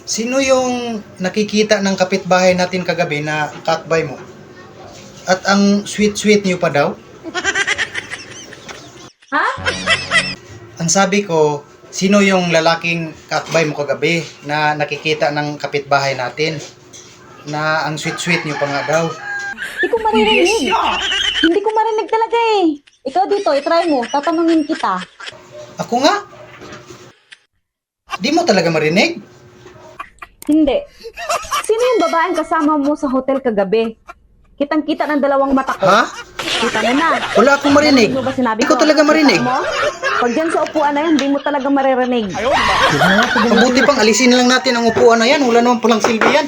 Sino yung nakikita ng kapitbahay natin kagabi na kakbay mo? At ang sweet-sweet niyo pa daw? Ha? Ang sabi ko, sino yung lalaking kakbay mo kagabi na nakikita ng kapitbahay natin? Na ang sweet-sweet niyo pa nga daw. Hindi ko maririnig. Hindi ko marinig talaga eh. Ikaw dito, itry mo. Tatanungin kita. Ako nga? Di mo talaga marinig? Hindi. Sino yung babaeng kasama mo sa hotel kagabi? Kitang-kita ng dalawang mata ko. Ha? Kita mo na. Wala akong marinig. Narinig mo ba sinabi Di ko talaga marinig. Kita mo? Pag dyan sa upuan na yun, hindi mo talaga maririnig. Mabuti pang alisin na lang natin ang upuan na yan. Wala naman palang silbi yan.